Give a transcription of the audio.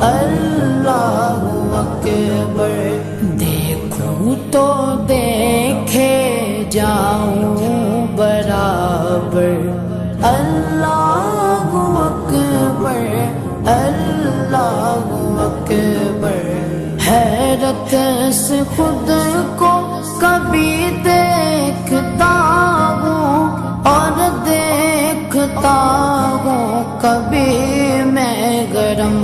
अल्लाहु अकबर। देखूं तो देखे जाऊं बराबर, अल्लाहु अकबर, अल्लाहु अकबर। हैरत से खुद को कभी देखता हूँ और देखता हूँ कभी मैं गरम।